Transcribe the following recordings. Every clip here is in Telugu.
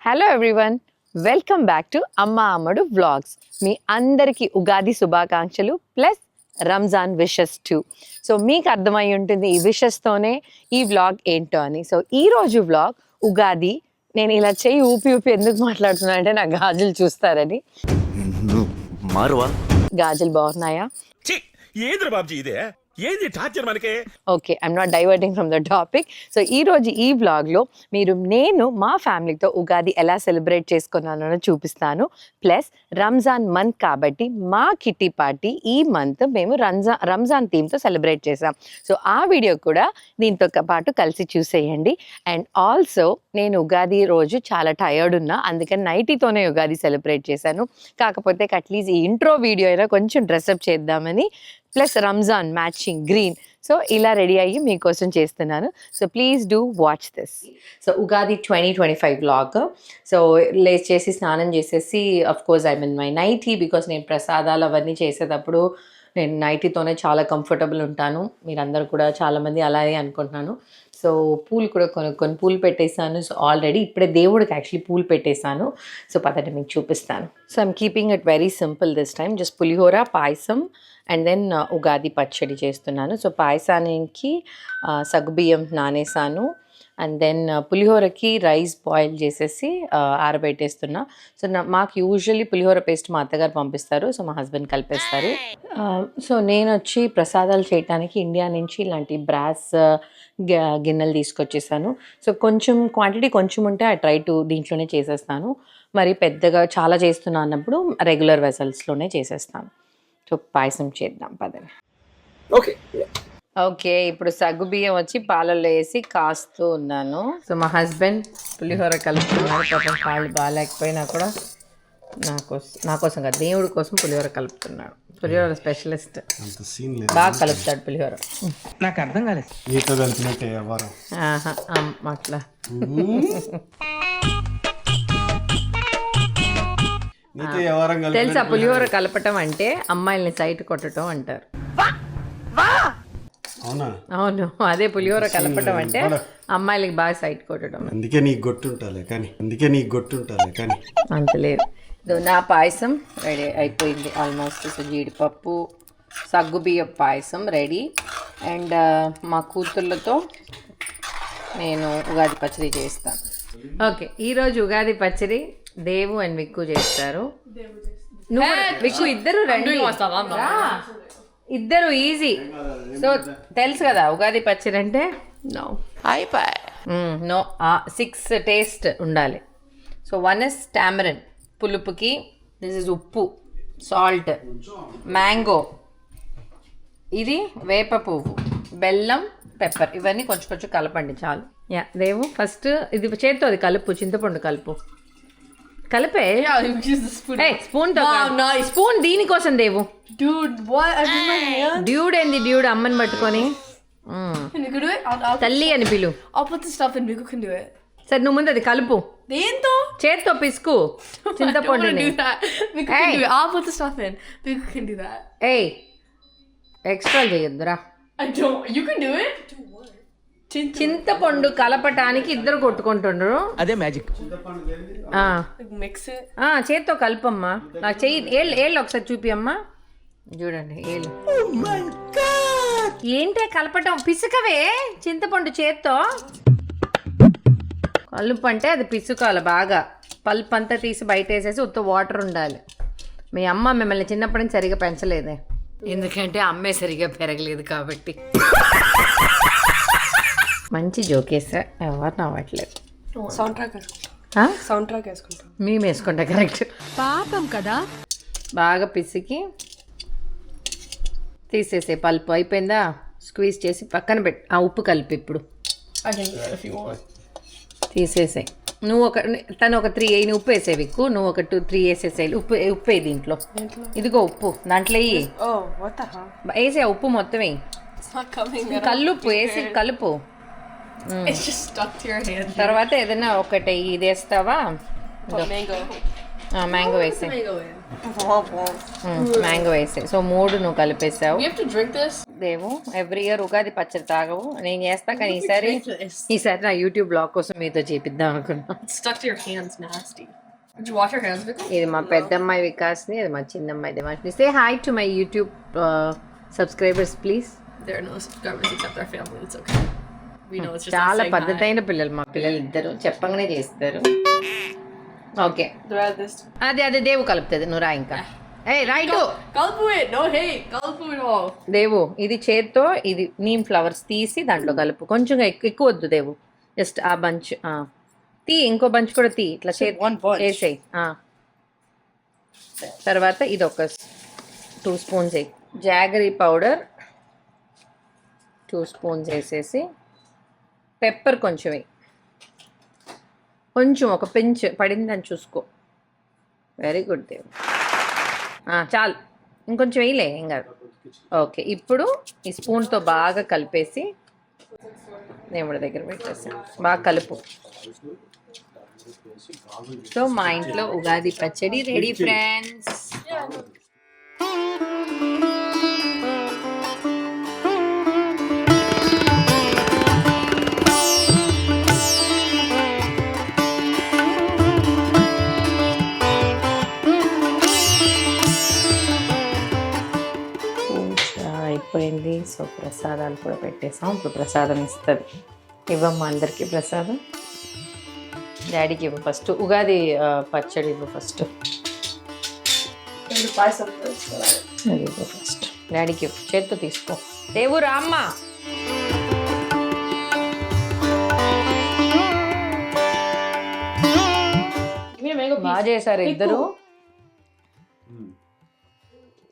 Hello everyone, welcome back to అమ్మ అమ్మడు వ్లాగ్స్. మీ అందరికీ ఉగాది శుభాకాంక్షలు plus Ramzan wishes two. So మీకు అర్థమై ఉంటుంది ఈ విషెస్తోనే ఈ వ్లాగ్ ఏంటో అని. సో ఈరోజు వ్లాగ్ ఉగాది. నేను ఇలా చెయ్యి ఊపి ఊపి ఎందుకు మాట్లాడుతున్నా అంటే నా గాజులు చూస్తారని. గాజులు బాగున్నాయా? Okay, I'm not diverting from the topic. So ఈరోజు ఈ వ్లాగ్లో నేను మా ఫ్యామిలీతో ఉగాది ఎలా సెలబ్రేట్ చేసుకున్నానో చూపిస్తాను. ప్లస్ రంజాన్ మంత్ కాబట్టి మా కిట్టి పార్టీ ఈ మంత్ మేము రంజాన్ థీమ్తో సెలబ్రేట్ చేసాం. సో ఆ వీడియో కూడా దీంతో పాటు కలిసి చూసేయండి. అండ్ ఆల్సో నేను ఉగాది రోజు చాలా టయర్డ్ ఉన్నా, అందుకని నైటీతోనే ఉగాది సెలబ్రేట్ చేశాను. కాకపోతే అట్లీస్ట్ ఈ ఇంట్రో వీడియో అయినా కొంచెం డ్రెస్అప్ చేద్దామని, plus Ramzan matching green. So ఇలా రెడీ అయ్యి మీకోసం చేస్తున్నాను. So please do watch this. So Ugadi 2025 vlog. So లేచేసి స్నానం చేసేసి, of course I mean my nightie, because నేను ప్రసాదాలు అవన్నీ చేసేటప్పుడు నేను నైటీతోనే చాలా కంఫర్టబుల్ ఉంటాను. మీరందరూ కూడా చాలామంది అలాగే అనుకుంటున్నాను. సో పూలు కూడా కొన్ని పూలు పెట్టేశాను. సో ఆల్రెడీ ఇప్పుడే దేవుడికి యాక్చువల్లీ పూలు పెట్టేశాను. సో పదండి మీకు చూపిస్తాను. So I'm keeping it very simple this time. Just పులిహోర, పాయసం అండ్ దెన్ ఉగాది పచ్చడి చేస్తున్నాను. సో పాయసానికి సగ్గుబియ్యం నానేసాను. అండ్ దెన్ పులిహోరకి రైస్ బాయిల్ చేసేసి ఆరబెట్టేస్తున్నా. సో మాకు యూజువల్లీ పులిహోర పేస్ట్ మా అత్తగారు పంపిస్తారు, సో మా హస్బెండ్ కలిపేస్తారు. సో నేను వచ్చి ప్రసాదాలు చేయడానికి ఇండియా నుంచి ఇలాంటి బ్రాస్ గిన్నెలు తీసుకొచ్చేసాను. సో కొంచెం క్వాంటిటీ కొంచెం ఉంటే ఐ ట్రై టు దీంట్లోనే చేసేస్తాను. మరి పెద్దగా చాలా చేస్తున్నా అన్నప్పుడు రెగ్యులర్ వెసల్స్లోనే చేసేస్తాను. సో పాయసం చేద్దాం పదండి. ఓకే, ఇప్పుడు సగ్గుబియ్యం వచ్చి పాలల్లో వేసి కాస్తూ ఉన్నాను. సో మా హస్బెండ్ పులిహోర కలుపుతున్నారు. పాపం కాళ్ళు బాగాలేకపోయినా కూడా నా కోసం కాదు, దేవుడి కోసం పులిహోర కలుపుతున్నాడు. పులిహోర స్పెషలిస్ట్, బాగా కలుపుతాడు పులిహోర. నాకు అర్థం కాలేదు. అట్లా తెలుసా? పులిహోర కలపటం అంటే అమ్మాయిల్ని సైట్ కొట్టడం అంటారు. అవును, అదే పులిహోర కలపటం అంటే అమ్మాయిలకి బాగా సైట్ కొట్టడం. అందుకే నీకు గొట్టుంటాలే కానీ అంత లేదు. నా పాయసం రెడీ అయిపోయింది ఆల్మోస్ట్. సో జీడిపప్పు సగ్గుబియ్యం పాయసం రెడీ. అండ్ మా కూతుర్లతో నేను ఉగాది పచ్చడి చేస్తాను. ఓకే, ఈరోజు ఉగాది పచ్చడి దేవు అండ్ విక్కు చేస్తారు. నువ్వు విక్కు ఇద్దరు రండి, ఇద్దరు ఈజీ. సో తెలుసు కదా ఉగాది పచ్చడి అంటే నో 6 టేస్ట్ ఉండాలి. సో 1 ఇస్ టామరిన్ పులుపుకి, దిస్ ఇస్ ఉప్పు, సాల్ట్, మ్యాంగో, ఇది వేప పువ్వు, బెల్లం, పెప్పర్. ఇవన్నీ కొంచెం కొంచెం కలపండి చాలు. యా దేవు ఫస్ట్ ఇది చేత్తో అది కలుపు, చింతపండు కలుపు, కలిపే స్పూన్ తో. స్పూన్ దీనికోసం దేవు. డ్యూడ్ ఏంది డ్యూడ్? అమ్మని పట్టుకొని తల్లి అని పిలు. సరే నువ్వు ముందు అది కలుపు, చేత్తో పిసుకు చింతపండు. ఏయ్ ఎక్స్ట్రా చేయొద్దురా. చింతపండు కలపటానికి ఇద్దరు కొట్టుకుంటుండ్రు, అదే మ్యాజిక్. చేత్తో కలపమ్మా. నాకు చెయ్యి ఏళ్ళు ఒకసారి చూపి అమ్మా. చూడండి ఏళ్ళు. ఏంటే కలపటం? పిసుకవే చింతపండు చేత్తో. కలుపు అంటే అది పిసుకాలి బాగా. పల్ప్ అంతా తీసి బయట వేసేసి ఉత్త వాటర్ ఉండాలి. మీ అమ్మ మిమ్మల్ని చిన్నప్పటి నుంచి సరిగా పెంచలేదే, ఎందుకంటే అమ్మే సరిగా పెరగలేదు కాబట్టి. మంచి జోకేసా, ఎవరు నవ్వట్లేదు. సౌండ్ ట్రాక్ వేసుకుంటాం మేము వేసుకుంటా. కరెక్ట్, పాపం కదా. బాగా పిసికి తీసేసే. పల్పు అయిపోయిందా? స్క్వీజ్ చేసి పక్కన పెట్టి ఆ ఉప్పు కలిపి ఇప్పుడు తీసేసాయి. నువ్వు తను ఒక 3 వేయి, ఉప్పు వేసే విక్కు. నువ్వు ఒక 2-3 వేసేసేయాలి. ఉప్పు వేయి దీంట్లో. ఇదిగో ఉప్పు దాంట్లో వేసే, ఉప్పు మొత్తం వేయి. కల్లుప్పు వేసి కలుపు. తర్వాత ఏదైనా ఒకటి ఇది వేస్తావా? మ్యాంగో వేసే. మ్యాంగో వేసే. సో 3 నువ్వు కలిపేసావు. దేవు ఎవ్రీ ఇయర్ ఉగాది పచ్చడి తాగవు నేను చేస్తా కానీ ఈసారి నా యూట్యూబ్ బ్లాగ్ కోసం మీతో చేపిద్దాం అనుకున్నా. Stuck to your hands, nasty. Did you wash your hands, Vicky? ఇది మా పెద్దమ్మాయి వికాస్ని, ఇది మా చిన్నమ్మాయి దేవాంశిని. Say hi to my YouTube subscribers please. There are no subscribers except our family. It's okay. We know it's just us చాలా saying hi. పద్ధతైన పిల్లలు మా పిల్లలు ఇద్దరు, చెప్పంగానే చేస్తారు. Okay Throughout this. అదే దేవు కలుపుతుంది, నువ్వు రా ఇంకా. ఏ right Kalpu it! No hate! Kalpu it all! దేవు ఇది చేత్తో ఇది నీమ్ ఫ్లవర్స్ తీసి దాంట్లో కలుపు, కొంచెం ఎక్కువ వద్దు దేవు, జస్ట్ ఆ బంచ్ తీ, ఇంకో బంచ్ కూడా తీ, ఇట్లా one bunch. వేసేయి. తర్వాత ఇది ఒక 2 స్పూన్స్ వేయి, జాగరీ పౌడర్ 2 స్పూన్స్ వేసేసి, పెప్పర్ కొంచెం వేయి, కొంచెం ఒక పించ్ పడిందని చూసుకో. వెరీ గుడ్ దేవు. చాలు, ఇంకొంచెం వేయలే, ఏం కాదు. ఓకే, ఇప్పుడు ఈ స్పూన్తో బాగా కలిపేసి దేవుడి దగ్గర పెట్టేసాం, బాగా కలుపు. సో మా ఇంట్లో ఉగాది పచ్చడి రెడీ ఫ్రెండ్స్. అయిపోయింది. సో ప్రసాదాలు కూడా పెట్టేసాం. ఇప్పుడు ప్రసాదం ఇస్తుంది, ఇవ్వమ్మా అందరికీ ప్రసాదం. డాడీకి ఇవ్వు ఫస్ట్, ఉగాది పచ్చడి ఇవ్వు first. I'm going to buy some first. అది ఇవ్వు ఫస్ట్, డాడీకి ఇవ్వు, చేత్తో తీసుకో. దేవు రామ్మ. Give me a mango బాగా piece. చేశారు ఇద్దరు.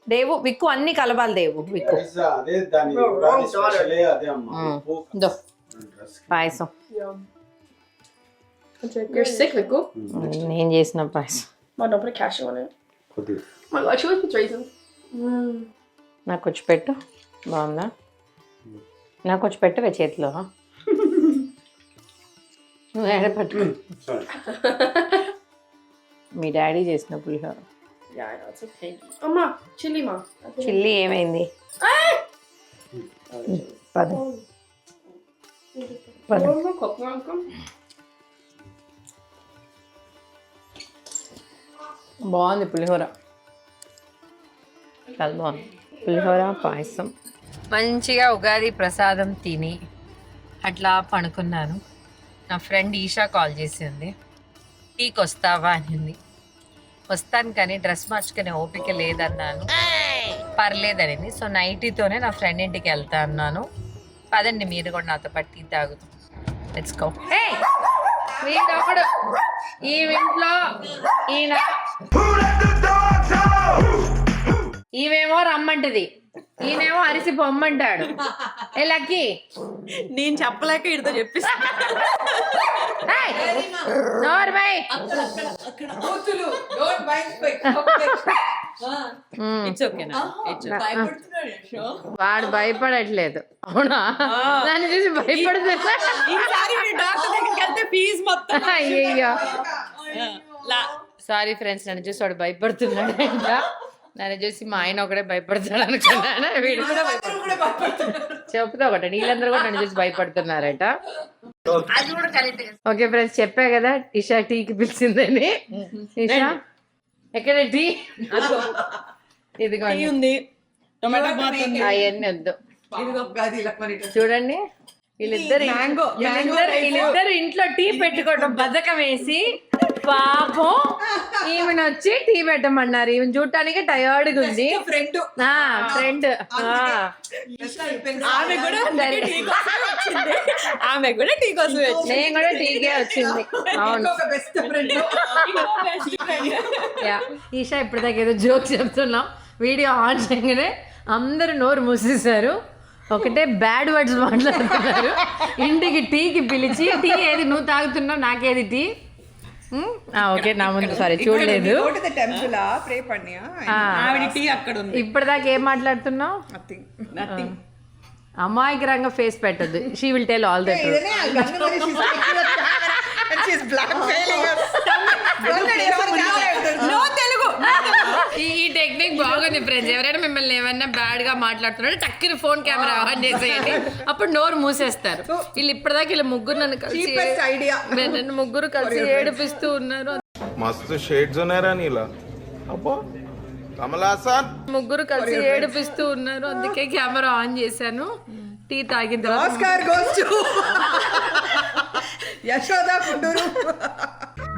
దేవు విక్కు అన్ని కలపాలి. దేవు విక్కు అదే దాని ఉగాది స్పెషలే అదే అమ్మా. దో పాయసం, Yum. You're sick, Viku. నేను చేసిన పాయసం. Mom, don't put a cashew on it. కొద్దిగా Oh my god, she always puts raisins. నాకు వచ్చి పెట్టు, బాగుందా? నాకు వచ్చి పెట్టవే చేతిలో, నువ్వు ఏడ పట్టుకో. మీ డాడీ చేసిన పులిహోర. Yeah, I know, it's okay. Mama, chili, ma. చిల్లి ఏమైంది? పద పద. One more cup, uncle. బాగుంది పులిహోర, చాలా బాగుంది పులిహోర పాయసం. మంచిగా ఉగాది ప్రసాదం తిని అట్లా పడుకున్నాను. నా ఫ్రెండ్ ఈషా కాల్ చేసింది, టీకి వస్తావా అనింది. వస్తాను కానీ డ్రెస్ మార్చుకునే ఓపిక లేదన్నాను, పర్లేదనింది. సో నైటీతోనే నా ఫ్రెండ్ ఇంటికి వెళ్తా అన్నాను. పదండి మీరు కూడా నాతో పాటు టీ తాగుతాం. Let's go. వీడప్పుడు ఈ ఇంట్లో ఈయన ఈమెమో రమ్మంటది, ఈయనేమో అరిసి పొమ్మంటాడు. ఏ లక్కీ, నేను చెప్పలేక ఇడితో చెప్పిస్తా. నోరు బై. ఇట్స్ ఓకేనా? వాడు భయపడట్లేదు, అవునా? దాన్ని చూసి భయపడుతున్నా. ఈసారి మీ డాక్టర్ దగ్గరికి వెళ్తే ఫీజు మొత్తం. అయ్యయ్యో, లా సారీ ఫ్రెండ్స్, నన్ను చూసి వాడు భయపడుతున్నాడు. ఇంకా నన్ను చూసి మా ఆయన ఒకటే భయపడతాడు అనుకున్నాను. వీడు కూడా చెప్తా ఒకటి, వీళ్ళందరూ కూడా నన్ను చూసి భయపడుతున్నారట. ఓకే ఫ్రెండ్స్, చెప్పా కదా ఇషా టీకి పిలిచిందని. ఇషా ఎక్కడ టీ? ఇదిగోండి ఉంది, టొమాటో బాత్ ఉంది. అవన్నీ వద్దు, చూడండి వీళ్ళిద్దరు ఇంట్లో టీ పెట్టుకోవడం బద్ధకం వేసి పాపం ఈమెను వచ్చి టీ పెట్టమన్నారు. ఈమె చూడటానికి టయర్డ్గా ఉంది. ఫ్రెండ్ ఆమె కూడా టీ కోసమే వచ్చింది. ఆమె కూడా టీ కోసమే వచ్చింది. నేను కూడా టీకే వచ్చింది. అవును, ఈషా ఇప్పటిదాకా ఏదో జోక్ చెప్తున్నాం, వీడియో ఆన్ చేయగానే అందరూ నోరు మూసేశారు, ఒకటే బ్యాడ్ వర్డ్స్ మాట్లాడుతున్నారు. ఇంటికి టీకి పిలిచి, టీ ఏది నువ్వు తాగుతున్నావు, నాకేది టీ? ఓకే, నా ముందు సారీ చూడలేదు. ఆవిడ టీ అక్కడ ఉంది. ఇప్పటిదాకా ఏం మాట్లాడుతున్నావు? అమాయకరంగా ఫేస్ పెట్టద్దు. She will tell all the truth. ఈ టెక్నిక్ బాగుంది ఫ్రెండ్స్. ఎవరైనా మిమ్మల్ని ఏమైనా బ్యాడ్ గా మాట్లాడుతున్నారో టక్కుని ఫోన్ కెమెరా ఆన్ చేసేయండి, అప్పుడు నోరు మూసేస్తారు. వీళ్ళు ఇప్పటిదాకా వీళ్ళు ముగ్గురు నన్ను కలిసి నన్ను ముగ్గురు కలిసి ఏడిపిస్తూ ఉన్నారు. मस्त शेड्स ఉన్నారా నీలా అబ్బో కమలాసన్ ముగ్గురు కలిసి ఏడిపిస్తూ ఉన్నారు, అందుకే కెమెరా ఆన్ చేశాను. టీ తాగిన తర్వాత Oscar goes to Yashoda Kunduru.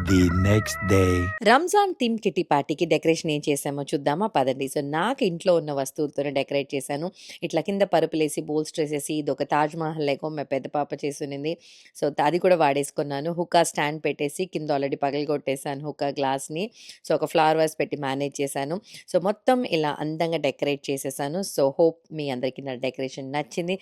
The next day. Ramzan theme kitty పార్టీకి డెకరేషన్ ఏం చేసామో చూద్దామా పదండి. సో నాకు ఇంట్లో ఉన్న వస్తువులతోనే డెకరేట్ చేశాను. ఇట్లా కింద పరుపులేసి బోల్స్టర్ వేసేసి ఇది ఒక తాజ్ మహల్ లేకో మా పెద్ద పాప చేసింది. సో అది కూడా వాడేసుకున్నాను. హుక్కా స్టాండ్ పెట్టేసి కింద ఆల్రెడీ పగలగొట్టేసాను హుక్కా గ్లాస్ని. సో ఒక ఫ్లవర్ వాస్ పెట్టి మేనేజ్ చేశాను. సో మొత్తం ఇలా అందంగా డెకరేట్ చేసేసాను. సో హోప్ మీ అందరికీ నా డెకరేషన్ నచ్చింది.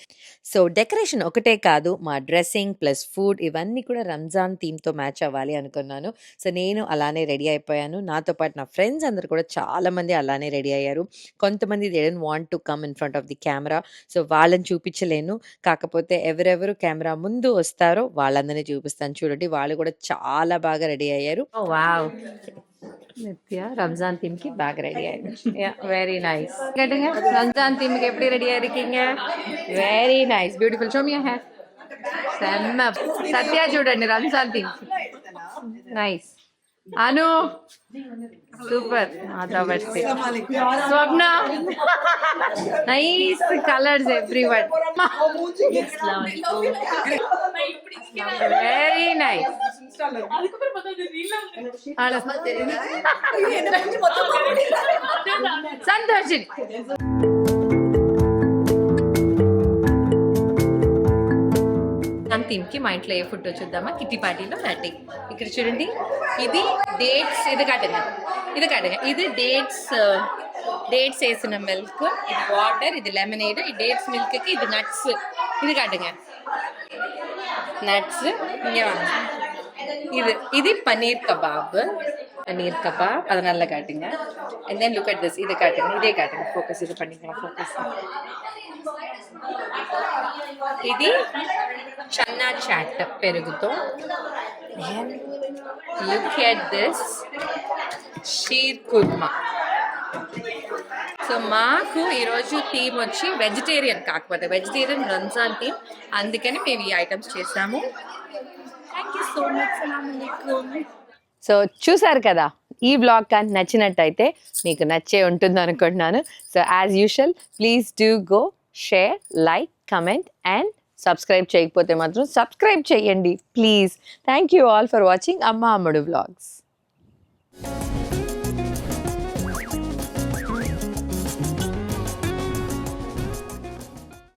సో డెకరేషన్ ఒకటే కాదు, మా డ్రెస్సింగ్ ప్లస్ ఫుడ్ ఇవన్నీ కూడా రంజాన్ థీమ్తో మ్యాచ్ అవ్వాలి అనుకున్నాను. సో నేను అలానే రెడీ అయిపోయాను. నాతో పాటు నా ఫ్రెండ్స్ అందరు కూడా చాలామంది అలానే రెడీ అయ్యారు. కొంతమంది they don't want to come in front of the camera, so వాళ్ళని చూపించలేను. కాకపోతే ఎవరెవరు కెమెరా ముందు వస్తారో వాళ్ళందరినీ చూపిస్తాను. చూడండి, వాళ్ళు కూడా చాలా బాగా రెడీ అయ్యారు. వావ్, నిత్య రంజాన్ థీమ్ కి బాగా రెడీ అయ్యారు. Very nice. రంజాన్ థీమ్ కి ఎప్పుడు రెడీ అయ్యారు? Very nice, beautiful. Show me your hair. Satya చూడండి Ramzan theme nice. Anu super. Swapna nice colours everyone. Very nice. Santosh. Theme కి మా ఇంట్లో ఏ ఫుడ్ చూద్దామా? కిట్టి పార్టీలో రెడీ. ఇక్కడ చూడండి, ఇది డేట్స్, ఇది కట్టగా ఇది డేట్స్ వేసిన మిల్క్, ఇది వాటర్, ఇది లెమనేడ్, ఈ డేట్స్ మిల్క్ కి ఇది నట్స్, ఇది కట్టగా నట్స్. ఇది పనీర్ కబాబ్ అది నల్ల cutting. And then look at this, ఇది కట్టింగ్, ఇదే కట్టింగ్. ఫోకస్, ఇది పండింగ్ ఫోకస్. ఇది చన్నా చాట్ పెరుగుతో. Look at this sheer khurma. So మాకు ఈరోజు థీమ్ వచ్చి వెజిటేరియన్, కాకపోతే వెజిటేరియన్ రంజాన్ థీమ్, అందుకని మేము ఈ ఐటమ్స్ చేసాము. Thank you so much. So చూసారు కదా, ఈ వ్లాగ్ కానీ నచ్చినట్టయితే మీకు నచ్చే ఉంటుంది అనుకుంటున్నాను. So as usual please do go share, like, comment and subscribe చేయకపోతే మాత్రం సబ్స్క్రైబ్ చేయండి please. Thank you all for watching అమ్మ అమ్ముడు వ్లాగ్స్.